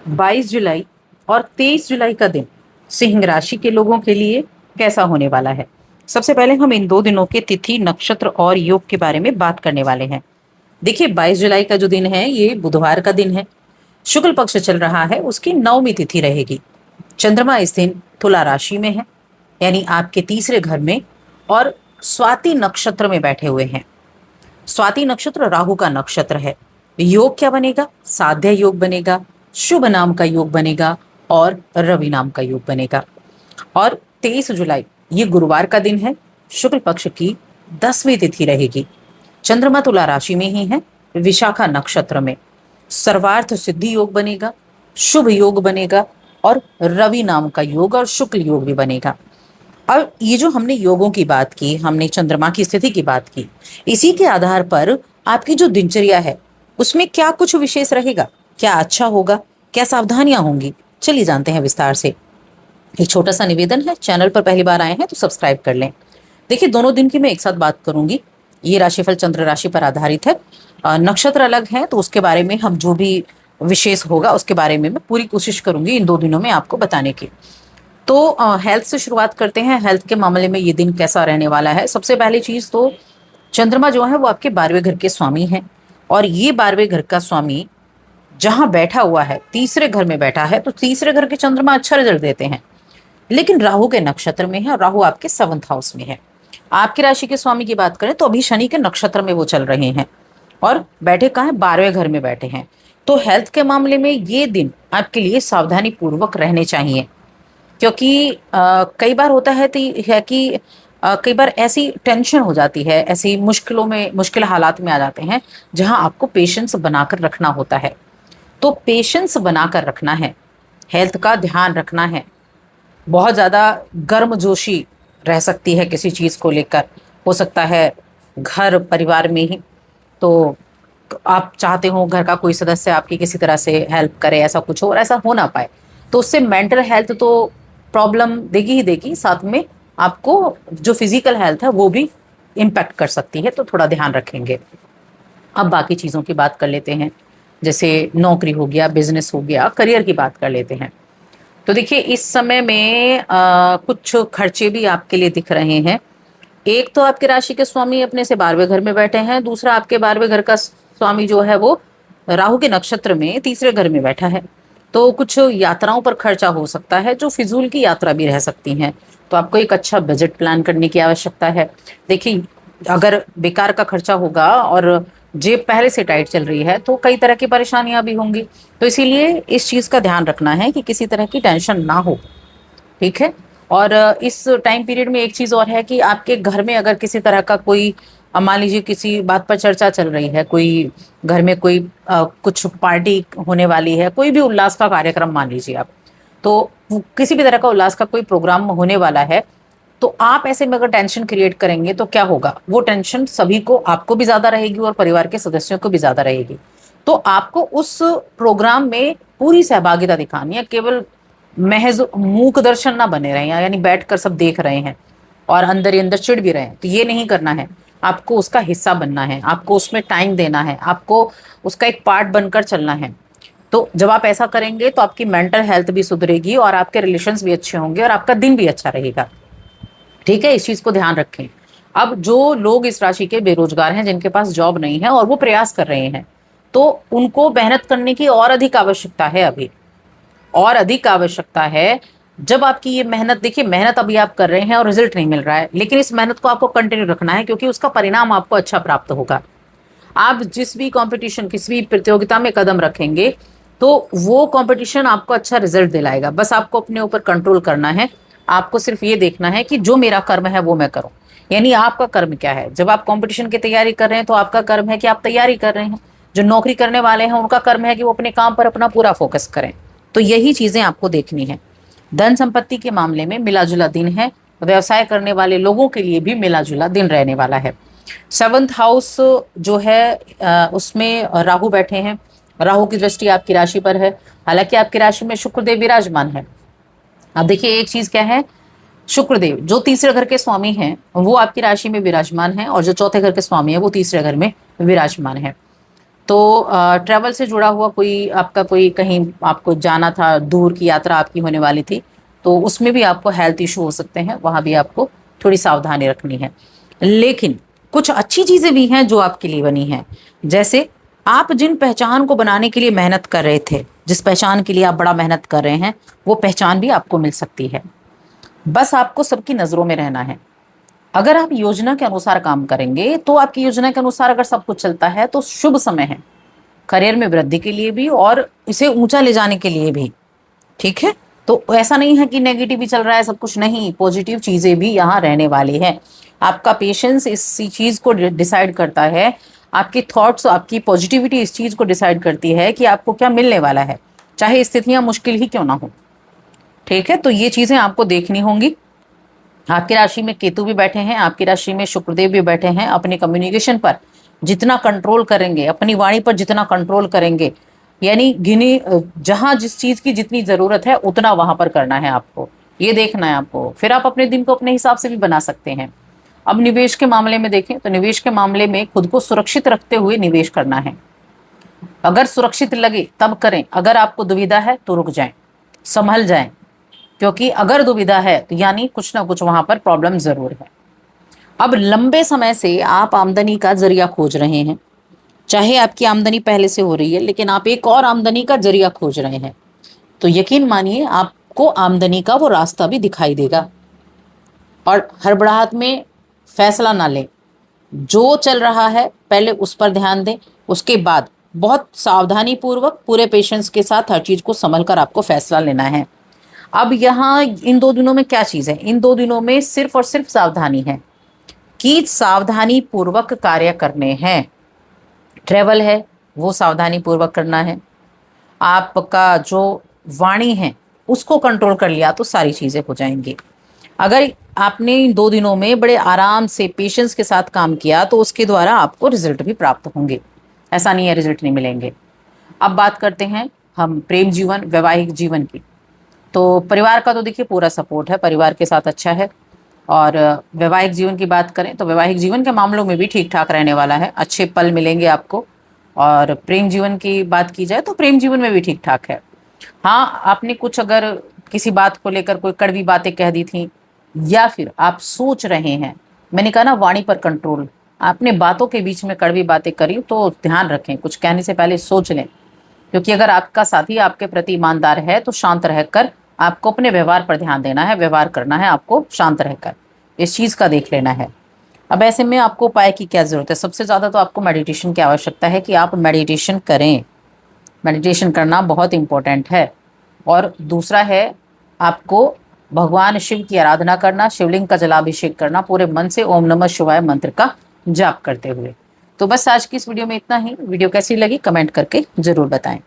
22 जुलाई और 23 जुलाई का दिन सिंह राशि के लोगों के लिए कैसा होने वाला है। सबसे पहले हम इन दो दिनों के तिथि, नक्षत्र और योग के बारे में बात करने वाले हैं। देखिए, 22 जुलाई का जो दिन है ये बुधवार का दिन है। शुक्ल पक्ष चल रहा है, उसकी नवमी तिथि रहेगी। चंद्रमा इस दिन तुला राशि में है, यानी आपके तीसरे घर में, और स्वाति नक्षत्र में बैठे हुए हैं। स्वाति नक्षत्र राहु का नक्षत्र है। योग क्या बनेगा? साध्य योग बनेगा, शुभ नाम का योग बनेगा और रवि नाम का योग बनेगा। और 23 जुलाई ये गुरुवार का दिन है। शुक्ल पक्ष की 10वीं तिथि रहेगी। चंद्रमा तुला राशि में ही है, विशाखा नक्षत्र में। सर्वार्थ सिद्धि योग बनेगा, शुभ योग बनेगा और रवि नाम का योग और शुक्ल योग भी बनेगा। अब ये जो हमने योगों की बात की, हमने चंद्रमा की स्थिति की बात की, इसी के आधार पर आपकी जो दिनचर्या है उसमें क्या कुछ विशेष रहेगा, क्या अच्छा होगा, क्या सावधानियां होंगी, चलिए जानते हैं विस्तार से। एक छोटा सा निवेदन है, चैनल पर पहली बार आए हैं तो सब्सक्राइब कर लें। देखिए, दोनों दिन की मैं एक साथ बात करूंगी। ये राशिफल चंद्र राशि पर आधारित है। नक्षत्र अलग है तो उसके बारे में हम जो भी विशेष होगा उसके बारे में मैं पूरी कोशिश करूंगी इन दो दिनों में आपको बताने की। तो हेल्थ से शुरुआत करते हैं। हेल्थ के मामले में ये दिन कैसा रहने वाला है। सबसे पहली चीज तो चंद्रमा जो है वो आपके 12वें घर के स्वामी हैं, और ये 12वें घर का स्वामी जहां बैठा हुआ है, तीसरे घर में बैठा है, तो तीसरे घर के चंद्रमा अच्छा रिजल्ट देते हैं। लेकिन राहु के नक्षत्र में है और राहु आपके 7th हाउस में है। आपकी राशि के स्वामी की बात करें तो अभी शनि के नक्षत्र में वो चल रहे हैं और बैठे कहाँ है? 12वें घर में बैठे हैं। तो हेल्थ के मामले में ये दिन आपके लिए सावधानी पूर्वक रहने चाहिए, क्योंकि कई बार होता है कि कई बार ऐसी टेंशन हो जाती है, ऐसी मुश्किल हालात में आ जाते हैं जहां आपको पेशेंस बनाकर रखना होता है। तो पेशेंस बनाकर रखना है, हेल्थ का ध्यान रखना है। बहुत ज़्यादा गर्मजोशी रह सकती है किसी चीज़ को लेकर, हो सकता है घर परिवार में ही, तो आप चाहते हो घर का कोई सदस्य आपकी किसी तरह से हेल्प करे, ऐसा कुछ हो और ऐसा हो ना पाए, तो उससे मेंटल हेल्थ तो प्रॉब्लम देगी ही देगी, साथ में आपको जो फिजिकल हेल्थ है वो भी इम्पैक्ट कर सकती है, तो थोड़ा ध्यान रखेंगे। अब बाकी चीज़ों की बात कर लेते हैं, जैसे नौकरी हो गया, बिजनेस हो गया, करियर की बात कर लेते हैं। तो देखिए, इस समय में कुछ खर्चे भी आपके लिए दिख रहे हैं। एक तो आपके राशि के स्वामी अपने से 12वें घर में बैठे हैं, दूसरा आपके 12वें घर का स्वामी जो है वो राहु के नक्षत्र में तीसरे घर में बैठा है। तो कुछ यात्राओं पर खर्चा हो सकता है, जो फिजूल की यात्रा भी रह सकती हैं। तो आपको एक अच्छा बजट प्लान करने की आवश्यकता है। देखिए, अगर बेकार का खर्चा होगा और जेब पहले से टाइट चल रही है तो कई तरह की परेशानियां भी होंगी। तो इसीलिए इस चीज़ का ध्यान रखना है कि किसी तरह की टेंशन ना हो, ठीक है। और इस टाइम पीरियड में एक चीज़ और है कि आपके घर में अगर किसी तरह का कोई मान लीजिए किसी बात पर चर्चा चल रही है, कोई घर में कोई कुछ पार्टी होने वाली है, कोई भी उल्लास का कार्यक्रम मान लीजिए आप, तो किसी भी तरह का उल्लास का कोई प्रोग्राम होने वाला है, तो आप ऐसे में अगर टेंशन क्रिएट करेंगे तो क्या होगा? वो टेंशन सभी को, आपको भी ज्यादा रहेगी और परिवार के सदस्यों को भी ज्यादा रहेगी। तो आपको उस प्रोग्राम में पूरी सहभागिता दिखानी है, केवल महज मूक दर्शन ना बने रहे हैं, यानी बैठकर सब देख रहे हैं और अंदर ही अंदर चिढ़ भी रहे हैं, तो ये नहीं करना है। आपको उसका हिस्सा बनना है, आपको उसमें टाइम देना है, आपको उसका एक पार्ट बनकर चलना है। तो जब आप ऐसा करेंगे तो आपकी मेंटल हेल्थ भी सुधरेगी और आपके रिलेशंस भी अच्छे होंगे और आपका दिन भी अच्छा रहेगा, ठीक है। इस चीज को ध्यान रखें। अब जो लोग इस राशि के बेरोजगार हैं, जिनके पास जॉब नहीं है और वो प्रयास कर रहे हैं, तो उनको मेहनत करने की और अधिक आवश्यकता है, अभी और अधिक आवश्यकता है। जब आपकी ये मेहनत, देखिए मेहनत अभी आप कर रहे हैं और रिजल्ट नहीं मिल रहा है, लेकिन इस मेहनत को आपको कंटिन्यू रखना है, क्योंकि उसका परिणाम आपको अच्छा प्राप्त होगा। आप जिस भी कंपटीशन, किसी भी प्रतियोगिता में कदम रखेंगे तो वो कंपटीशन आपको अच्छा रिजल्ट दिलाएगा। बस आपको अपने ऊपर कंट्रोल करना है। आपको सिर्फ ये देखना है कि जो मेरा कर्म है वो मैं करूं। यानी आपका कर्म क्या है? जब आप कंपटीशन की तैयारी कर रहे हैं तो आपका कर्म है कि आप तैयारी कर रहे हैं। जो नौकरी करने वाले हैं उनका कर्म है कि वो अपने काम पर अपना पूरा फोकस करें। तो यही चीजें आपको देखनी है। धन संपत्ति के मामले में मिला जुला दिन है। व्यवसाय करने वाले लोगों के लिए भी मिला जुला दिन रहने वाला है। 7th हाउस जो है उसमें राहु बैठे हैं। राहु की दृष्टि आपकी राशि पर है। हालांकि आपकी राशि में शुक्रदेव विराजमान है। अब देखिए, एक चीज क्या है, शुक्रदेव जो तीसरे घर के स्वामी हैं वो आपकी राशि में विराजमान है, और जो चौथे घर के स्वामी है वो तीसरे घर में विराजमान है। तो ट्रैवल से जुड़ा हुआ कोई आपका कोई कहीं आपको जाना था, दूर की यात्रा आपकी होने वाली थी, तो उसमें भी आपको हेल्थ इशू हो सकते हैं, वहां भी आपको थोड़ी सावधानी रखनी है। लेकिन कुछ अच्छी चीजें भी हैं जो आपके लिए बनी हैं। जैसे आप जिन पहचान को बनाने के लिए मेहनत कर रहे थे, जिस पहचान के लिए आप बड़ा मेहनत कर रहे हैं, वो पहचान भी आपको मिल सकती है। बस आपको सबकी नजरों में रहना है। अगर आप योजना के अनुसार काम करेंगे तो आपकी योजना के अनुसार अगर सब कुछ चलता है तो शुभ समय है, करियर में वृद्धि के लिए भी और इसे ऊंचा ले जाने के लिए भी। ठीक है, तो ऐसा नहीं है कि नेगेटिव ही चल रहा है सब कुछ, नहीं, पॉजिटिव चीजें भी यहाँ रहने वाली है। आपका पेशेंस इस चीज को डिसाइड करता है, आपके थॉट्स, आपकी पॉजिटिविटी इस चीज को डिसाइड करती है कि आपको क्या मिलने वाला है, चाहे स्थितियां मुश्किल ही क्यों ना हो। ठीक है, तो ये चीजें आपको देखनी होंगी। आपकी राशि में केतु भी बैठे हैं, आपकी राशि में शुक्रदेव भी बैठे हैं। अपने कम्युनिकेशन पर जितना कंट्रोल करेंगे, अपनी वाणी पर जितना कंट्रोल करेंगे, यानी गिनी जहां जिस चीज की जितनी जरूरत है उतना वहां पर करना है आपको, ये देखना है आपको। फिर आप अपने दिन को अपने हिसाब से भी बना सकते हैं। अब निवेश के मामले में देखें तो निवेश के मामले में खुद को सुरक्षित रखते हुए निवेश करना है। अगर सुरक्षित लगे तब करें, अगर आपको दुविधा है तो रुक जाएं, संभल जाएं, क्योंकि अगर दुविधा है तो यानी कुछ ना कुछ वहां पर प्रॉब्लम जरूर है। अब लंबे समय से आप आमदनी का जरिया खोज रहे हैं, चाहे आपकी आमदनी पहले से हो रही है लेकिन आप एक और आमदनी का जरिया खोज रहे हैं, तो यकीन मानिए आपको आमदनी का वो रास्ता भी दिखाई देगा। और हड़बड़ाहट में फैसला ना लें, जो चल रहा है पहले उस पर ध्यान दें, उसके बाद बहुत सावधानी पूर्वक पूरे पेशेंस के साथ हर चीज को संभल कर आपको फैसला लेना है। अब यहाँ इन 2 दिनों में क्या चीज है, इन 2 दिनों में सिर्फ और सिर्फ सावधानी है कि सावधानी पूर्वक कार्य करने हैं। ट्रेवल है वो सावधानी पूर्वक करना है। आपका जो वाणी है उसको कंट्रोल कर लिया तो सारी चीजें हो जाएंगी। अगर आपने इन 2 दिनों में बड़े आराम से पेशेंस के साथ काम किया तो उसके द्वारा आपको रिजल्ट भी प्राप्त होंगे, ऐसा नहीं है रिजल्ट नहीं मिलेंगे। अब बात करते हैं हम प्रेम जीवन, वैवाहिक जीवन की। तो परिवार का तो देखिए पूरा सपोर्ट है, परिवार के साथ अच्छा है। और वैवाहिक जीवन की बात करें तो वैवाहिक जीवन के मामलों में भी ठीक ठाक रहने वाला है, अच्छे पल मिलेंगे आपको। और प्रेम जीवन की बात की जाए तो प्रेम जीवन में भी ठीक ठाक है। हाँ, आपने कुछ अगर किसी बात को लेकर कोई कड़वी बातें कह दी थी, या फिर आप सोच रहे हैं, मैंने कहा ना वाणी पर कंट्रोल, आपने बातों के बीच में कड़वी बातें करी तो ध्यान रखें, कुछ कहने से पहले सोच लें। क्योंकि अगर आपका साथी आपके प्रति ईमानदार है तो शांत रहकर आपको अपने व्यवहार पर ध्यान देना है, व्यवहार करना है आपको शांत रहकर, इस चीज का देख लेना है। अब ऐसे में आपको उपाय की क्या जरूरत है, सबसे ज्यादा तो आपको मेडिटेशन की आवश्यकता है कि आप मेडिटेशन करें। मेडिटेशन करना बहुत इंपॉर्टेंट है। और दूसरा है आपको भगवान शिव की आराधना करना, शिवलिंग का जलाभिषेक करना, पूरे मन से ओम नमः शिवाय मंत्र का जाप करते हुए। तो बस आज की इस वीडियो में इतना ही। वीडियो कैसी लगी कमेंट करके जरूर बताएं।